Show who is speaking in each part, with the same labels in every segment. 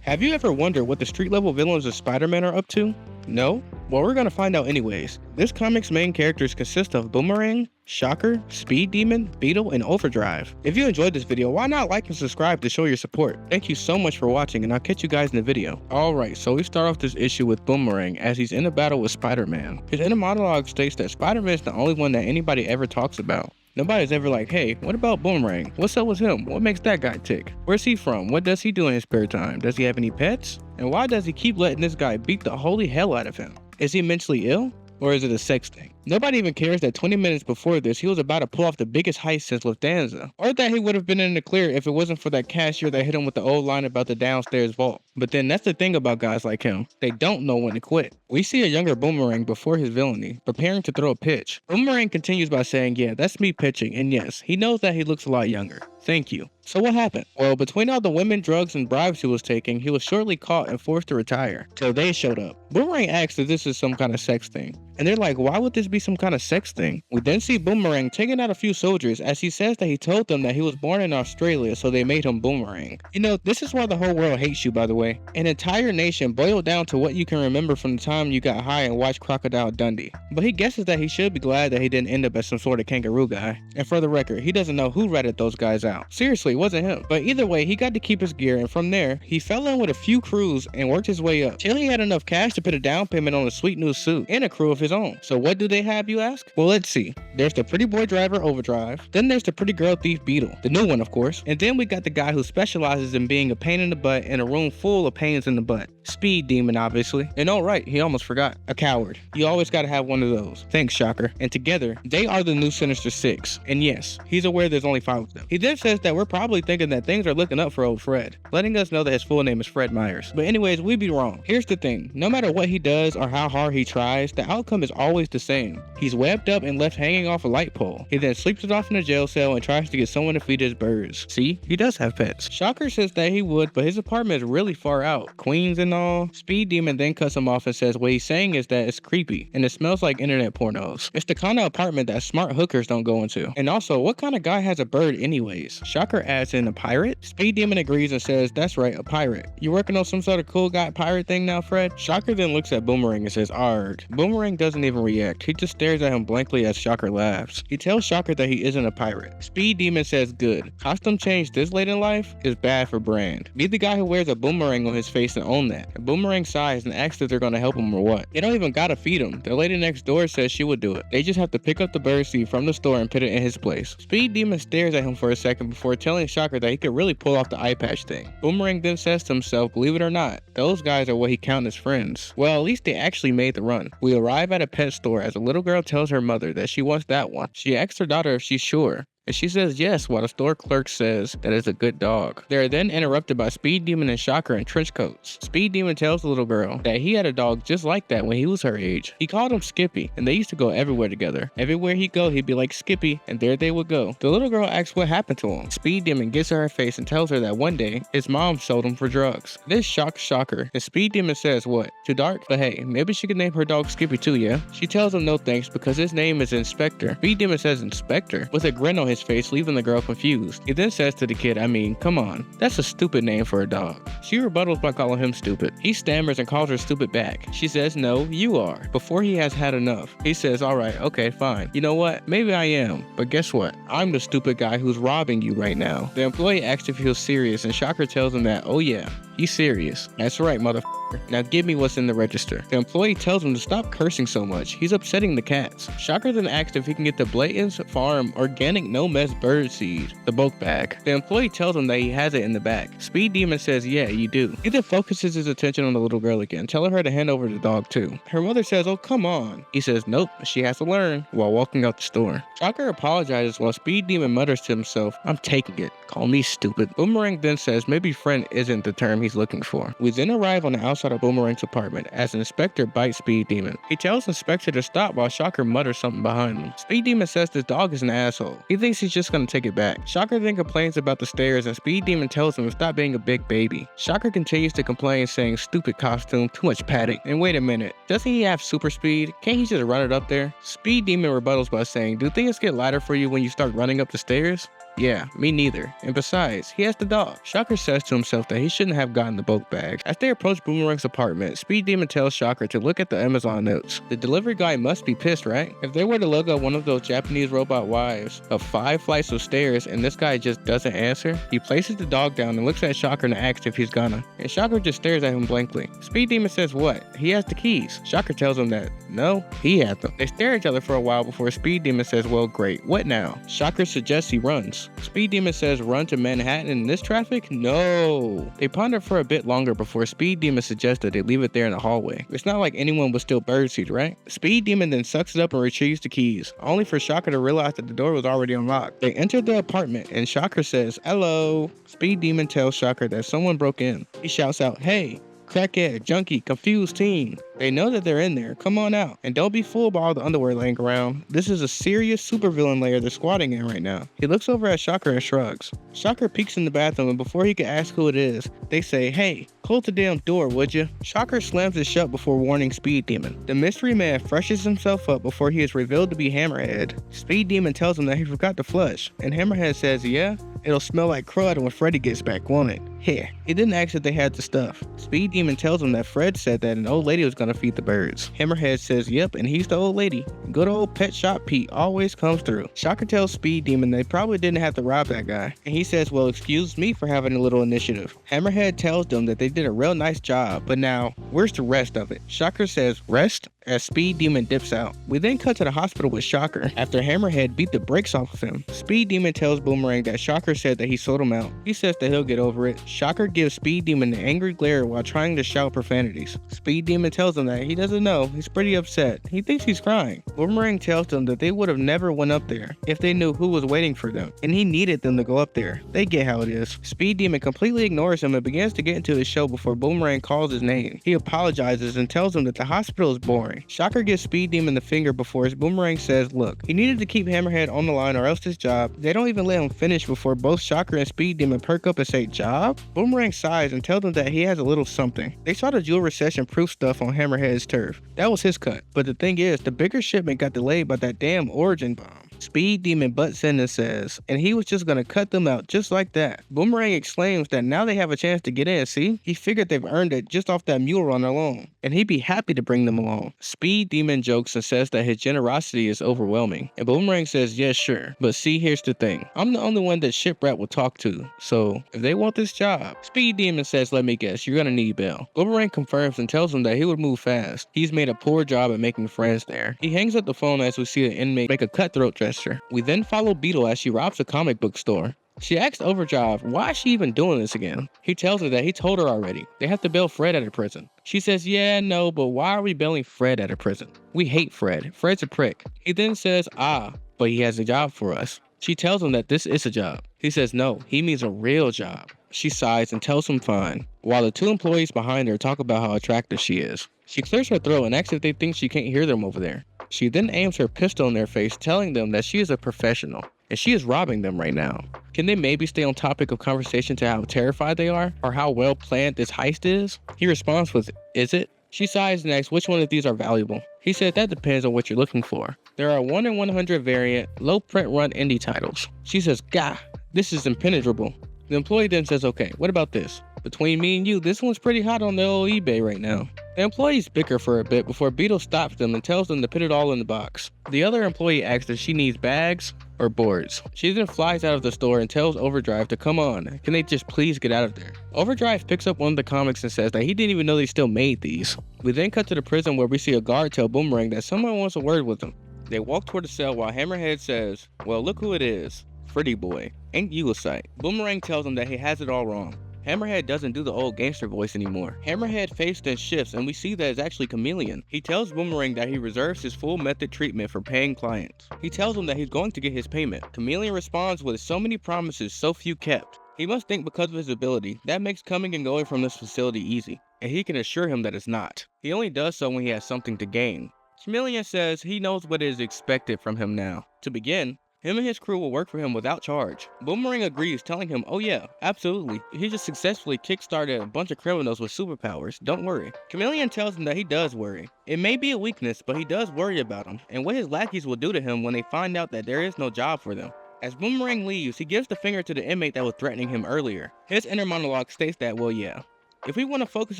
Speaker 1: Have you ever wondered what the street level villains of Spider-Man are up to? No? Well, we're gonna find out anyways. This comic's main characters consist of Boomerang, Shocker, Speed Demon, Beetle, and Overdrive. If you enjoyed this video, why not like and subscribe to show your support? Thank you so much for watching, and I'll catch you guys in the video. Alright, so we start off this issue with Boomerang as he's in a battle with Spider-Man. His inner monologue states that Spider-Man is the only one that anybody ever talks about. Nobody's ever like, hey, what about Boomerang? What's up with him? What makes that guy tick? Where's he from? What does he do in his spare time? Does he have any pets? And why does he keep letting this guy beat the holy hell out of him? Is he mentally ill? Or is it a sex thing? Nobody even cares that 20 minutes before this, he was about to pull off the biggest heist since Lufthansa. Or that he would have been in the clear if it wasn't for that cashier that hit him with the old line about the downstairs vault. But then that's the thing about guys like him. They don't know when to quit. We see a younger Boomerang before his villainy, preparing to throw a pitch. Boomerang continues by saying, yeah, that's me pitching, and yes, he knows that he looks a lot younger. Thank you. So what happened? Well, between all the women, drugs, and bribes he was taking, he was shortly caught and forced to retire, till they showed up. Boomerang asks if this is some kind of sex thing, and they're like, why would this be some kind of sex thing? We then see Boomerang taking out a few soldiers as he says that he told them that he was born in Australia, so they made him Boomerang. You know, this is why the whole world hates you, by the way. An entire nation boiled down to what you can remember from the time you got high and watched Crocodile Dundee. But he guesses that he should be glad that he didn't end up as some sort of kangaroo guy. And for the record, he doesn't know who ratted those guys out. Seriously, it wasn't him. But either way, he got to keep his gear, and from there, he fell in with a few crews and worked his way up till he had enough cash to put a down payment on a sweet new suit and a crew of his own. So what do they have, you ask? Well, let's see. There's the pretty boy driver Overdrive, then there's the pretty girl thief Beetle, the new one of course, and then we got the guy who specializes in being a pain in the butt in a room full of pains in the butt. Speed Demon, obviously. And oh right, he almost forgot. A coward. You always gotta have one of those. Thanks, Shocker. And together, they are the new Sinister Six. And yes, he's aware there's only 5 of them. He then says that we're probably thinking that things are looking up for old Fred, letting us know that his full name is Fred Myers. But anyways, we'd be wrong. Here's the thing. No matter what he does or how hard he tries, the outcome is always the same. He's webbed up and left hanging off a light pole. He then sleeps it off in a jail cell and tries to get someone to feed his birds. See, he does have pets. Shocker says that he would, but his apartment is really far out. Queens and all. Speed Demon then cuts him off and says what he's saying is that it's creepy and it smells like internet pornos. It's the kind of apartment that smart hookers don't go into. And also, what kind of guy has a bird anyways? Shocker adds in a pirate? Speed Demon agrees and says, that's right, a pirate. You working on some sort of cool guy pirate thing now, Fred? Shocker then looks at Boomerang and says, arg. Boomerang doesn't even react. He just stares at him blankly as Shocker laughs. He tells Shocker that he isn't a pirate. Speed Demon says, good. Costume change this late in life is bad for brand. Be the guy who wears a boomerang on his face and own that. And Boomerang sighs and asks if they're gonna help him or what. They don't even gotta feed him. The lady next door says she would do it. They just have to pick up the birdseed from the store and put it in his place. Speed Demon stares at him for a second before telling Shocker that he could really pull off the eye patch thing. Boomerang then says to himself, believe it or not, those guys are what he counts as friends. Well, at least they actually made the run. We arrive at a pet store as a little girl tells her mother that she wants that one. She asks her daughter if she's sure, and she says yes, while the store clerk says that it's a good dog. They are then interrupted by Speed Demon and Shocker in trench coats. Speed Demon tells the little girl that he had a dog just like that when he was her age. He called him Skippy, and they used to go everywhere together. Everywhere he'd go, he'd be like Skippy, and there they would go. The little girl asks what happened to him. Speed Demon gets in her face and tells her that one day, his mom sold him for drugs. This shocks Shocker, and Speed Demon says what? Too dark? But hey, maybe she could name her dog Skippy too, yeah? She tells him no thanks because his name is Inspector. Speed Demon says Inspector, with a grin on his face, leaving the girl confused. He then says to the kid, I mean, come on, that's a stupid name for a dog. She rebuttals by calling him stupid. He stammers and calls her stupid back. She says, no, you are. Before he has had enough, he says, alright, okay, fine. You know what? Maybe I am. But guess what? I'm the stupid guy who's robbing you right now. The employee asks if he was serious, and Shocker tells him that, oh yeah, he's serious. That's right, motherfucker. Now give me what's in the register. The employee tells him to stop cursing so much. He's upsetting the cats. Shocker then asks if he can get the Blayton's Farm Organic No Mess Bird Seed, the bulk bag. The employee tells him that he has it in the bag. Speed Demon says, yeah, you do. He then focuses his attention on the little girl again, telling her to hand over the dog too. Her mother says, oh, come on. He says, nope, she has to learn, while walking out the store. Shocker apologizes while Speed Demon mutters to himself, I'm taking it. Call me stupid. Boomerang then says maybe friend isn't the term he's looking for. We then arrive on the outside of Boomerang's apartment as Inspector bites Speed Demon. He tells Inspector to stop while Shocker mutters something behind him. Speed Demon says this dog is an asshole. He thinks he's just gonna take it back. Shocker then complains about the stairs and Speed Demon tells him to stop being a big baby. Shocker continues to complain saying stupid costume, too much padding. And wait a minute, doesn't he have super speed? Can't he just run it up there? Speed Demon rebuttals by saying, do things get lighter for you when you start running up the stairs? Yeah, me neither. And besides, he has the dog. Shocker says to himself that he shouldn't have gotten the bulk bag. As they approach Boomerang's apartment, Speed Demon tells Shocker to look at the Amazon notes. The delivery guy must be pissed, right? If they were to look at one of those Japanese robot wives of 5 flights of stairs and this guy just doesn't answer, he places the dog down and looks at Shocker and asks if he's gonna. And Shocker just stares at him blankly. Speed Demon says what? He has the keys. Shocker tells him that no, he had them. They stare at each other for a while before Speed Demon says, well, great, what now? Shocker suggests he runs. Speed Demon says, run to Manhattan in this traffic? No. They ponder for a bit longer before Speed Demon suggests that they leave it there in the hallway. It's not like anyone was still birdseed, right? Speed Demon then sucks it up and retrieves the keys, only for Shocker to realize that the door was already unlocked. They enter the apartment and Shocker says, hello. Speed Demon tells Shocker that someone broke in. He shouts out, hey, crackhead, junkie, confused teen. They know that they're in there. Come on out. And don't be fooled by all the underwear laying around. This is a serious supervillain lair they're squatting in right now. He looks over at Shocker and shrugs. Shocker peeks in the bathroom and before he can ask who it is, they say, hey, close the damn door, would you? Shocker slams it shut before warning Speed Demon. The mystery man freshes himself up before he is revealed to be Hammerhead. Speed Demon tells him that he forgot to flush, and Hammerhead says, yeah, it'll smell like crud when Freddy gets back, won't it? Here. He didn't ask if they had the stuff. Speed Demon tells him that Fred said that an old lady was gonna feed the birds. Hammerhead says, yep, and he's the old lady. Good old Pet Shop Pete always comes through. Shocker tells Speed Demon they probably didn't have to rob that guy. And he says, well, excuse me for having a little initiative. Hammerhead tells them that they did a real nice job, but now, where's the rest of it? Shocker says, rest? As Speed Demon dips out. We then cut to the hospital with Shocker after Hammerhead beat the brakes off of him. Speed Demon tells Boomerang that Shocker said that he sold him out. He says that he'll get over it. Shocker gives Speed Demon an angry glare while trying to shout profanities. Speed Demon tells him that he doesn't know. He's pretty upset. He thinks he's crying. Boomerang tells them that they would have never went up there if they knew who was waiting for them, and he needed them to go up there. They get how it is. Speed Demon completely ignores him and begins to get into his show before Boomerang calls his name. He apologizes and tells him that the hospital is boring. Shocker gives Speed Demon the finger before his Boomerang says, look, he needed to keep Hammerhead on the line or else his job. They don't even let him finish before both Shocker and Speed Demon perk up and say, job? Boomerang sighs and tells them that he has a little something. They saw the dual recession proof stuff on Hammerhead's turf. That was his cut. But the thing is, the bigger shipment got delayed by that damn origin bomb. Speed Demon butts in and says, and he was just gonna cut them out just like that. Boomerang exclaims that now they have a chance to get in, see? He figured they've earned it just off that mule run alone, and he'd be happy to bring them along. Speed Demon jokes and says that his generosity is overwhelming, and Boomerang says, yes, sure, but see, here's the thing. I'm the only one that Shiprat will talk to, so if they want this job. Speed Demon says, let me guess, you're gonna need bail. Boomerang confirms and tells him that he would move fast. He's made a poor job at making friends there. He hangs up the phone as we see an inmate make a cutthroat gesture. We then follow Beetle as she robs a comic book store. She asks Overdrive why is she even doing this again. He tells her that he told her already. They have to bail Fred out of prison. She says, yeah, no, but why are we bailing Fred out of prison? We hate Fred. Fred's a prick. He then says, but he has a job for us. She tells him that this is a job. He says no, he means a real job. She sighs and tells him fine, while the two employees behind her talk about how attractive she is. She clears her throat and asks if they think she can't hear them over there. She then aims her pistol in their face, telling them that she is a professional, and she is robbing them right now. Can they maybe stay on topic of conversation to how terrified they are, or how well planned this heist is? He responds with, is it? She sighs and asks which one of these are valuable. He said that depends on what you're looking for. There are 1 in 100 variant, low print run indie titles. She says, gah, this is impenetrable. The employee then says, okay, what about this? Between me and you, this one's pretty hot on the old eBay right now. The employees bicker for a bit before Beetle stops them and tells them to put it all in the box. The other employee asks if she needs bags or boards. She then flies out of the store and tells Overdrive to come on. Can they just please get out of there? Overdrive picks up one of the comics and says that he didn't even know they still made these. We then cut to the prison where we see a guard tell Boomerang that someone wants a word with him. They walk toward the cell while Hammerhead says, well, look who it is. Freddy boy. Ain't you a sight? Boomerang tells him that he has it all wrong. Hammerhead doesn't do the old gangster voice anymore. Hammerhead face then shifts and we see that it's actually Chameleon. He tells Boomerang that he reserves his full method treatment for paying clients. He tells him that he's going to get his payment. Chameleon responds with so many promises, so few kept. He must think because of his ability, that makes coming and going from this facility easy, and he can assure him that it's not. He only does so when he has something to gain. Chameleon says he knows what is expected from him now. To begin, him and his crew will work for him without charge. Boomerang agrees, telling him, oh yeah, absolutely. He just successfully kickstarted a bunch of criminals with superpowers, don't worry. Chameleon tells him that he does worry. It may be a weakness, but he does worry about them, and what his lackeys will do to him when they find out that there is no job for them. As Boomerang leaves, he gives the finger to the inmate that was threatening him earlier. His inner monologue states that, well, yeah. If we want to focus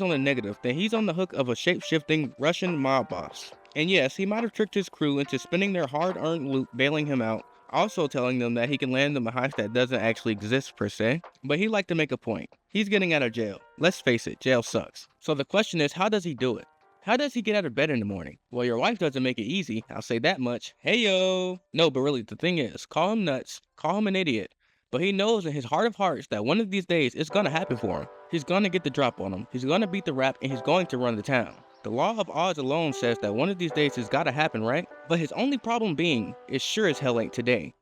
Speaker 1: on the negative, then he's on the hook of a shape-shifting Russian mob boss. And yes, he might have tricked his crew into spending their hard-earned loot bailing him out, also telling them that he can land them a heist that doesn't actually exist per se. But he'd like to make a point. He's getting out of jail. Let's face it, jail sucks. So the question is, how does he do it? How does he get out of bed in the morning? Well, your wife doesn't make it easy, I'll say that much. Hey yo! No, but really, the thing is, call him nuts, call him an idiot, but he knows in his heart of hearts that one of these days it's gonna happen for him. He's gonna get the drop on him, he's gonna beat the rap, and he's going to run the town. The law of odds alone says that one of these days it's gotta happen, right? But his only problem being, it sure as hell ain't today.